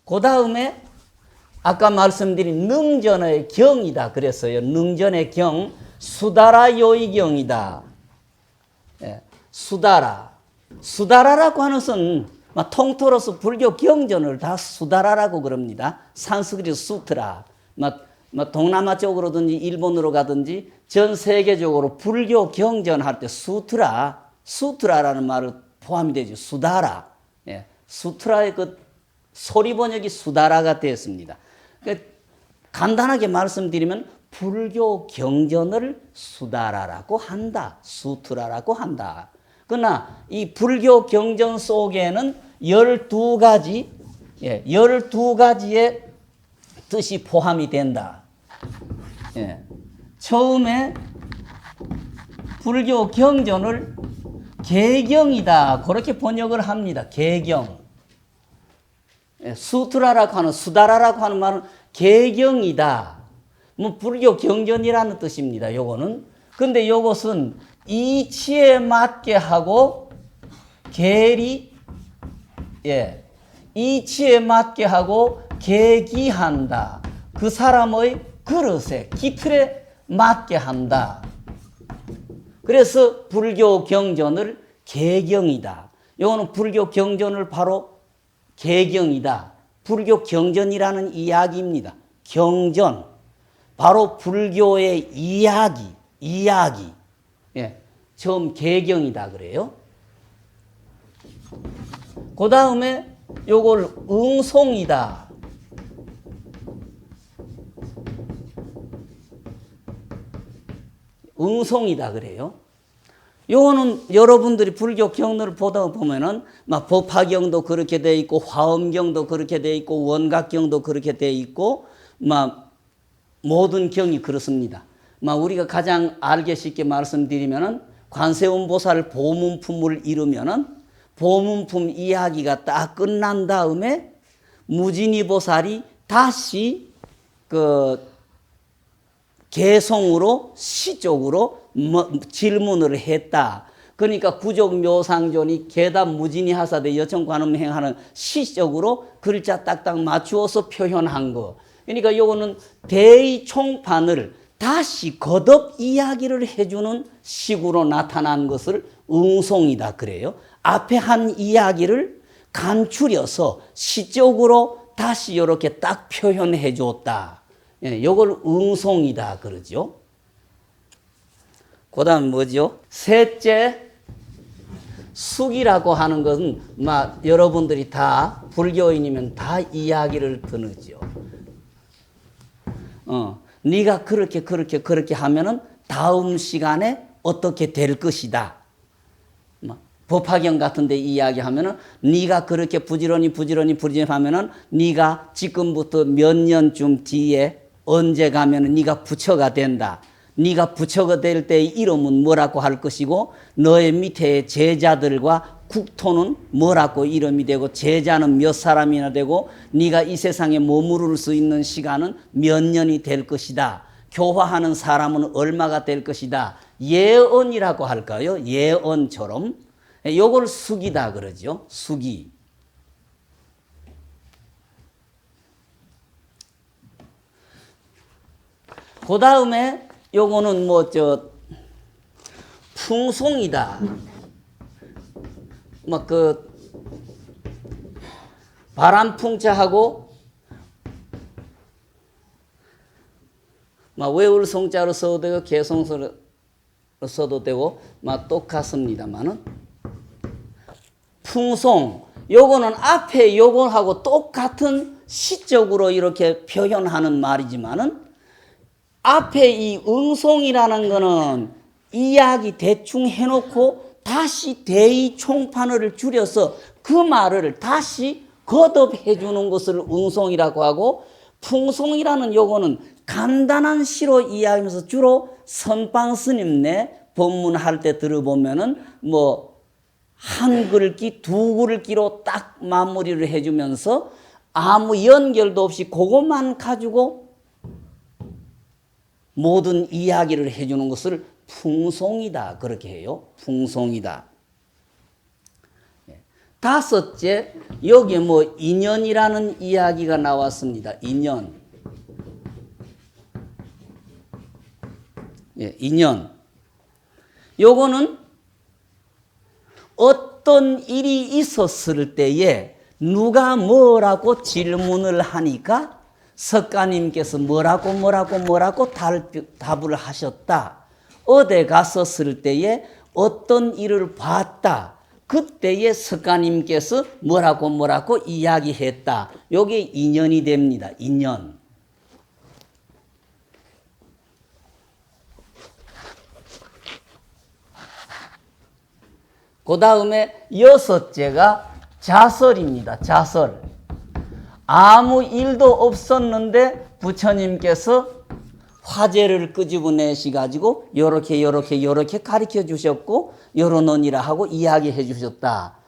그 다음에 아까 말씀드린 능전의 경이다 그랬어요. 능전의 경, 수다라 요의경이다. 예, 수다라라고 하는 것은 통틀어서 불교 경전을 다 수다라라고 그럽니다. 산스크리트 수트라. 동남아 쪽으로든지 일본으로 가든지 전 세계적으로 불교 경전할 때 수트라라는 말을 포함이 되죠. 수다라. 예, 수트라의 그 소리 번역이 수다라가 되었습니다. 그러니까 간단하게 말씀드리면 불교 경전을 수다라라고 한다. 수트라라고 한다. 그러나 이 불교 경전 속에는 12가지, 12가지의 뜻이 포함이 된다. 예. 처음에 불교 경전을 개경이다. 그렇게 번역을 합니다. 개경. 예. 수트라라고 하는, 수다라라고 하는 말은 개경이다. 불교 경전이라는 뜻입니다. 요거는. 근데 요것은 이치에 맞게 하고 계리, 이치에 맞게 하고 계기한다. 그 사람의 그릇에, 기틀에 맞게 한다. 그래서 불교 경전을 개경이다. 요거는 불교 경전을 바로 개경이다. 불교 경전이라는 이야기입니다. 경전. 바로 불교의 이야기. 예, 처음 개경이다 그래요. 그 다음에 요걸 응송이다. 응송이다 그래요. 요거는 여러분들이 불교 경전을 보다 보면은 법화경도 그렇게 돼 있고 화엄경도 그렇게 돼 있고 원각경도 그렇게 돼 있고 모든 경이 그렇습니다. 우리가 가장 알기 쉽게 말씀드리면은 관세음보살 보문품을 이루면은 보문품 이야기가 딱 끝난 다음에 무진이보살이 다시 개송으로 시적으로 질문을 했다. 그러니까 구족묘상존이 계단 무진이하사대 여청관음행하는 시적으로 글자 딱딱 맞추어서 표현한 거. 그러니까 요거는 대의총판을 다시 거듭 이야기를 해주는 식으로 나타난 것을 응송이다 그래요. 앞에 한 이야기를 간추려서 시적으로 다시 이렇게 딱 표현해 줬다. 요걸 응송이다 그러죠. 그 다음 뭐죠? 셋째, 숙이라고 하는 것은 여러분들이 다 불교인이면 다 이야기를 듣죠. 네가 그렇게 하면은 다음 시간에 어떻게 될 것이다. 법화경 같은 데 이야기하면은 네가 그렇게 부지런히 하면은 네가 지금부터 몇 년쯤 뒤에 언제 가면은 네가 부처가 된다. 네가 부처가 될 때의 이름은 뭐라고 할 것이고 너의 밑에 제자들과 국토는 뭐라고 이름이 되고 제자는 몇 사람이나 되고 네가 이 세상에 머무를 수 있는 시간은 몇 년이 될 것이다. 교화하는 사람은 얼마가 될 것이다. 예언이라고 할까요? 예언처럼. 요걸 숙이다 그러죠. 숙이. 그 다음에 요거는 풍송이다. 바람풍자하고 외울 성자로 써도 되고 개성서로 써도 되고 똑같습니다만은 풍송 요거는 앞에 요거하고 똑같은 시적으로 이렇게 표현하는 말이지만은 앞에 이 응송이라는 거는 이야기 대충 해놓고 다시 대의 총판어를 줄여서 그 말을 다시 거듭해 주는 것을 응송이라고 하고 풍송이라는 요거는 간단한 시로 이야기하면서 주로 선방 스님네 법문할 때 들어보면은 한 글귀, 두 글귀로 딱 마무리를 해주면서 아무 연결도 없이 그것만 가지고 모든 이야기를 해주는 것을 풍송이다 그렇게 해요. 풍송이다. 다섯째, 여기에 뭐 인연이라는 이야기가 나왔습니다. 인연. 예, 인연. 요거는 어떤 일이 있었을 때에 누가 뭐라고 질문을 하니까 석가님께서 뭐라고 답을 하셨다. 어디 갔었을 때에 어떤 일을 봤다. 그때에 석가님께서 뭐라고 이야기했다. 요게 인연이 됩니다. 인연. 그 다음에 여섯째가 자설입니다. 자설. 아무 일도 없었는데 부처님께서 화제를 끄집어내시가지고 요렇게 가르쳐 주셨고 요러노니라 하고 이야기해 주셨다.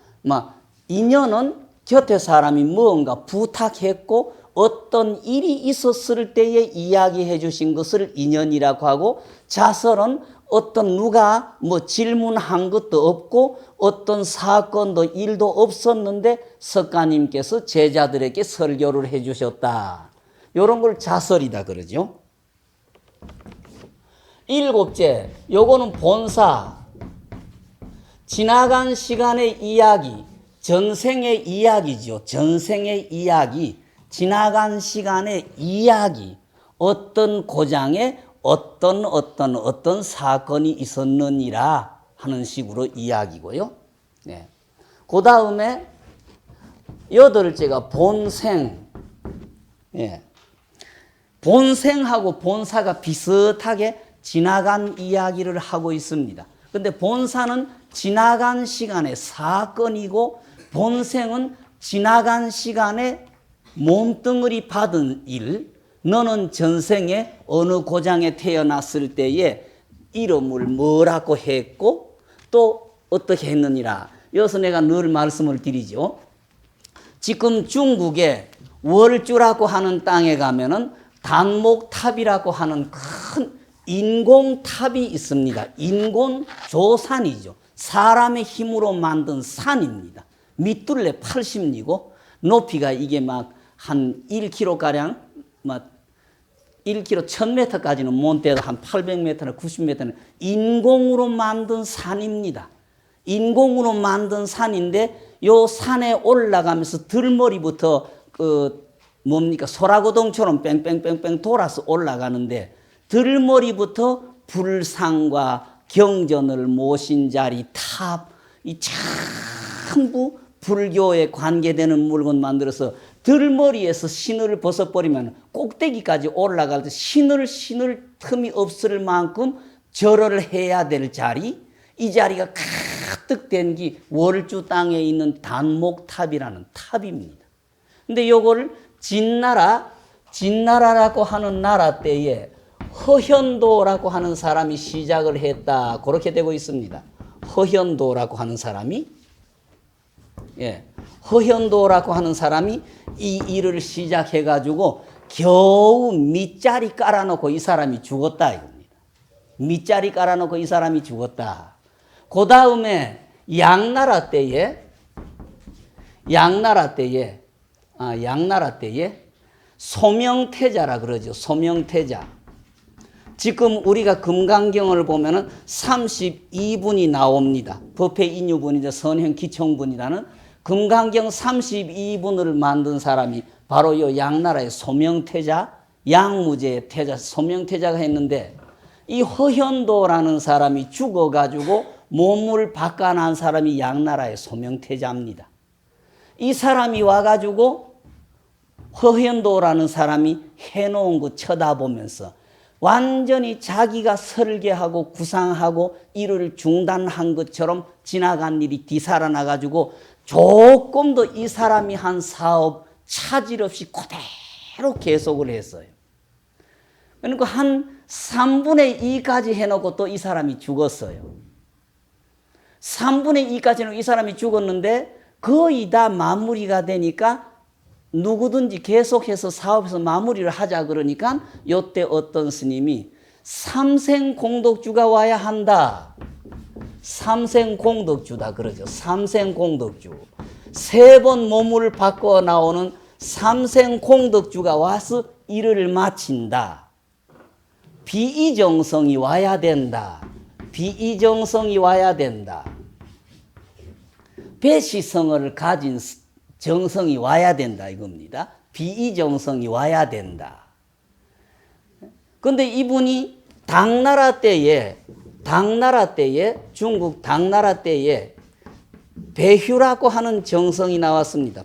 인연은 곁에 사람이 뭔가 부탁했고 어떤 일이 있었을 때에 이야기해 주신 것을 인연이라고 하고, 자설은 어떤 누가 뭐 질문한 것도 없고 어떤 사건도 일도 없었는데 석가님께서 제자들에게 설교를 해 주셨다. 이런 걸 자설이다 그러죠. 일곱째, 요거는 본사. 지나간 시간의 이야기, 전생의 이야기죠. 전생의 이야기, 지나간 시간의 이야기. 어떤 고장에 어떤 사건이 있었느니라 하는 식으로 이야기고요. 네. 그 다음에 여덟째가 본생. 예. 본생하고 본사가 비슷하게 지나간 이야기를 하고 있습니다. 근데 본사는 지나간 시간의 사건이고 본생은 지나간 시간에 몸뚱어리 받은 일. 너는 전생에 어느 고장에 태어났을 때에 이름을 뭐라고 했고 또 어떻게 했느니라. 여기서 내가 늘 말씀을 드리죠. 지금 중국에 월주라고 하는 땅에 가면은 단목탑이라고 하는 큰 인공탑이 있습니다. 인공조산이죠. 사람의 힘으로 만든 산입니다. 밑둘레 80리고 높이가 이게 막 한 1km가량, 막 1km 1000m까지는 못 돼도 한 800m나 90m는 인공으로 만든 산입니다. 인공으로 만든 산인데 요 산에 올라가면서 들머리부터 소라고동처럼 뺑뺑뺑뺑 돌아서 올라가는데 들머리부터 불상과 경전을 모신 자리, 탑, 이 전부 불교에 관계되는 물건 만들어서 들머리에서 신을 벗어버리면 꼭대기까지 올라갈 때 신을 틈이 없을 만큼 절을 해야 될 자리, 이 자리가 가득 된 게 월주 땅에 있는 단목탑이라는 탑입니다. 근데 요걸 진나라라고 하는 나라 때에 허현도라고 하는 사람이 시작을 했다. 그렇게 되고 있습니다. 허현도라고 하는 사람이, 허현도라고 하는 사람이 이 일을 시작해가지고 겨우 밑자리 깔아놓고 이 사람이 죽었다 이겁니다. 밑자리 깔아놓고 이 사람이 죽었다. 그 다음에 양나라 때에 소명태자라 그러죠. 소명태자. 지금 우리가 금강경을 보면은 32분이 나옵니다. 법회인유분이자 선행기총분이라는 금강경 32분을 만든 사람이 바로 이 양나라의 소명태자, 양무제의 태자, 소명태자가 했는데, 이 허현도라는 사람이 죽어가지고 몸을 바꿔난 사람이 양나라의 소명태자입니다. 이 사람이 와가지고 허현도라는 사람이 해놓은 거 쳐다보면서 완전히 자기가 설계하고 구상하고 일을 중단한 것처럼 지나간 일이 뒤살아나가지고 조금도 이 사람이 한 사업 차질 없이 그대로 계속을 했어요. 그러니까 한 3분의 2까지 해놓고 또 이 사람이 죽었어요. 3분의 2까지 해놓고 이 사람이 죽었는데 거의 다 마무리가 되니까 누구든지 계속해서 사업에서 마무리를 하자 그러니까 요때 어떤 스님이 삼생공덕주가 와야 한다. 삼생공덕주다 그러죠. 삼생공덕주. 3번 몸을 바꿔 나오는 삼생공덕주가 와서 일을 마친다. 비이정성이 와야 된다. 비이정성이 와야 된다. 배시성을 가진 정성이 와야 된다 이겁니다. 비이정성이 와야 된다. 근데 이분이 당나라 때에 중국 당나라 때에 배휴라고 하는 정성이 나왔습니다.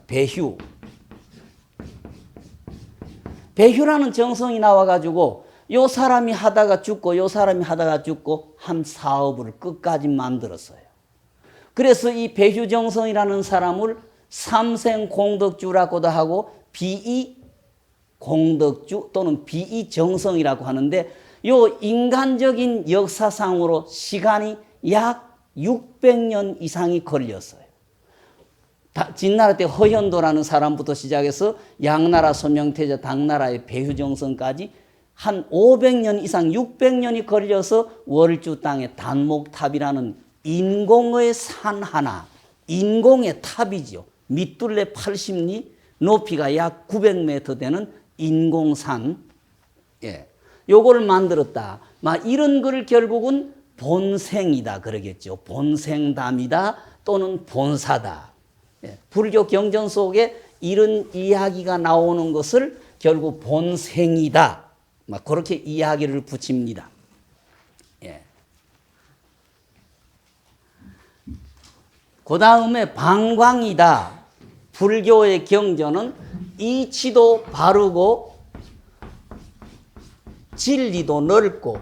배휴라는 정성이 나와가지고 요 사람이 하다가 죽고 요 사람이 하다가 죽고 한 사업을 끝까지 만들었어요. 그래서 이 배휴정성이라는 사람을 삼생공덕주라고도 하고 비이공덕주 또는 비이정성이라고 하는데 요 인간적인 역사상으로 시간이 약 600년 이상이 걸렸어요. 진나라 때 허현도라는 사람부터 시작해서 양나라 소명태자 당나라의 배휴정성까지 한 500년 이상 600년이 걸려서 월주 땅의 단목탑이라는 인공의 산 하나, 인공의 탑이죠. 밑둘레 80리, 높이가 약 900m 되는 인공산. 예. 요거를 만들었다. 막 이런 걸 결국은 본생이다 그러겠죠. 본생담이다 또는 본사다. 예. 불교 경전 속에 이런 이야기가 나오는 것을 결국 본생이다. 막 그렇게 이야기를 붙입니다. 예. 그 다음에 방광이다. 불교의 경전은 이치도 바르고 진리도 넓고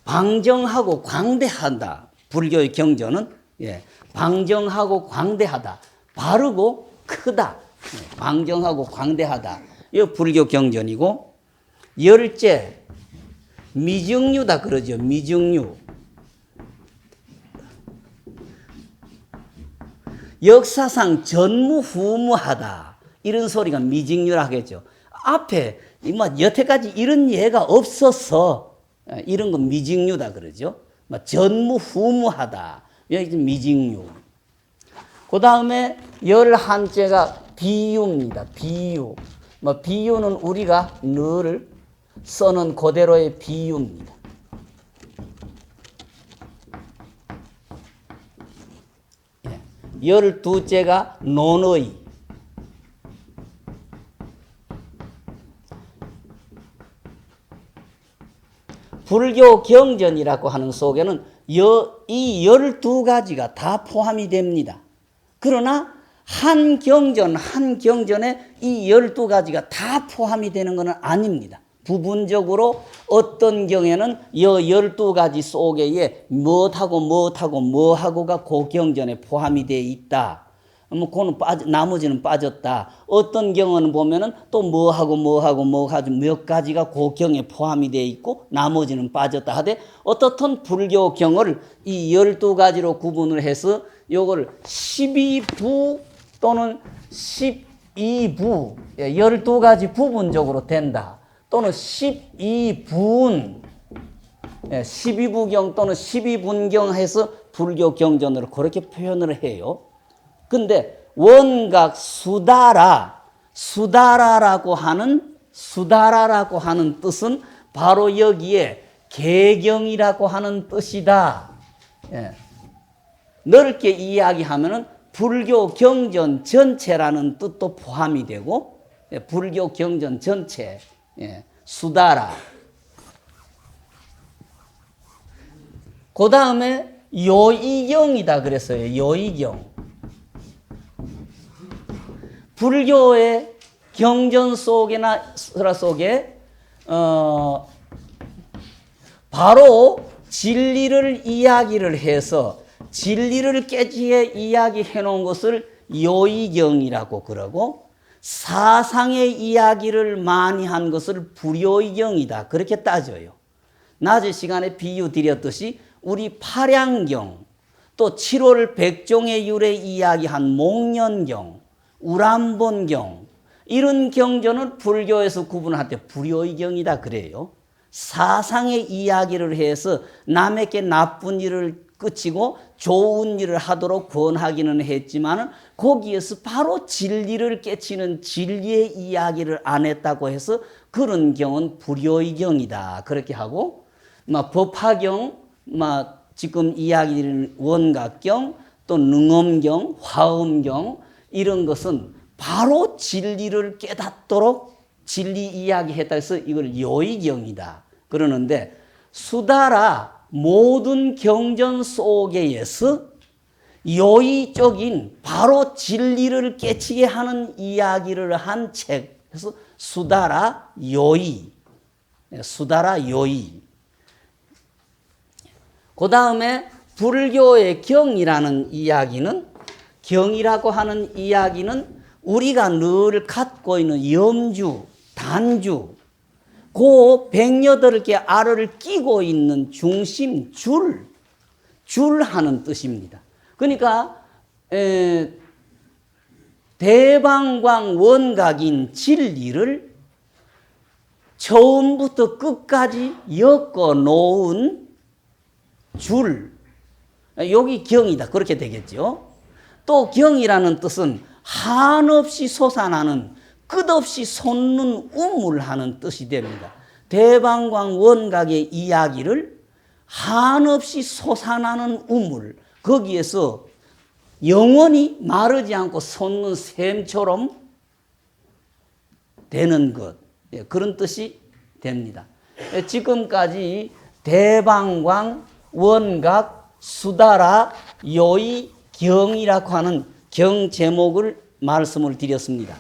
방정하고 광대하다. 불교의 경전은 예, 방정하고 광대하다. 바르고 크다. 예, 방정하고 광대하다. 이 불교 경전이고 열째 미증류다 그러죠. 미증류. 역사상 전무후무하다. 이런 소리가 미증류라 하겠죠. 앞에 여태까지 이런 예가 없어서 이런 건 미증류다 그러죠. 전무후무하다. 여기 미증류. 그 다음에 11제가 비유입니다. 비유. 비유는 우리가 늘 써는 그대로의 비유입니다. 예. 12제가 논의. 불교 경전이라고 하는 속에는 이 12가지가 다 포함이 됩니다. 그러나 한 경전에 이 12가지가 다 포함이 되는 것은 아닙니다. 부분적으로 어떤 경에는 이 12가지 속에 뭐하고가 그 경전에 포함이 되어 있다. 그거는 나머지는 빠졌다. 어떤 경우는 보면은 또 뭐하고 몇 가지가 그 경에 포함이 되어 있고 나머지는 빠졌다 하되 어떻든 불교 경을 이 12가지로 구분을 해서 요걸 12부 또는 12부 12가지 부분적으로 된다. 또는 12분 12부경 또는 12분경 해서 불교 경전으로 그렇게 표현을 해요. 근데 원각 수다라라고 하는 뜻은 바로 여기에 개경이라고 하는 뜻이다. 예. 넓게 이야기하면은 불교 경전 전체라는 뜻도 포함이 되고 불교 경전 전체 수다라. 그 다음에 요이경이다 그랬어요. 요이경. 불교의 경전 속에나 설화 속에 바로 진리를 이야기를 해서 진리를 깨지게 이야기해 놓은 것을 요이경이라고 그러고 사상의 이야기를 많이 한 것을 불요이경이다. 그렇게 따져요. 낮의 시간에 비유 드렸듯이 우리 파량경 또 7월 백종의 유래 이야기한 목련경 우람본경 이런 경전은 불교에서 구분할 때 불요이경이다 그래요. 사상의 이야기를 해서 남에게 나쁜 일을 끝이고 좋은 일을 하도록 권하기는 했지만 거기에서 바로 진리를 깨치는 진리의 이야기를 안 했다고 해서 그런 경우는 불효의 경이다. 그렇게 하고 법화경, 지금 이야기하는 원각경, 또 능엄경, 화엄경 이런 것은 바로 진리를 깨닫도록 진리 이야기했다 해서 이걸 요의경이다. 그러는데 수다라 모든 경전 속에서 요의적인 바로 진리를 깨치게 하는 이야기를 한 책. 그래서 수다라 요의. 수다라 요의. 그 다음에 불교의 경이라는 이야기는, 경이라고 하는 이야기는 우리가 늘 갖고 있는 염주, 단주, 그 108개 알을 끼고 있는 중심, 줄 하는 뜻입니다. 그러니까 대방광 원각인 진리를 처음부터 끝까지 엮어 놓은 줄, 여기 경이다. 그렇게 되겠죠. 또 경이라는 뜻은 한없이 솟아나는, 끝없이 솟는 우물하는 뜻이 됩니다. 대방광 원각의 이야기를 한없이 솟아나는 우물, 거기에서 영원히 마르지 않고 솟는 샘처럼 되는 것, 그런 뜻이 됩니다. 지금까지 대방광 원각 수다라 요의 경이라고 하는 경 제목을 말씀을 드렸습니다.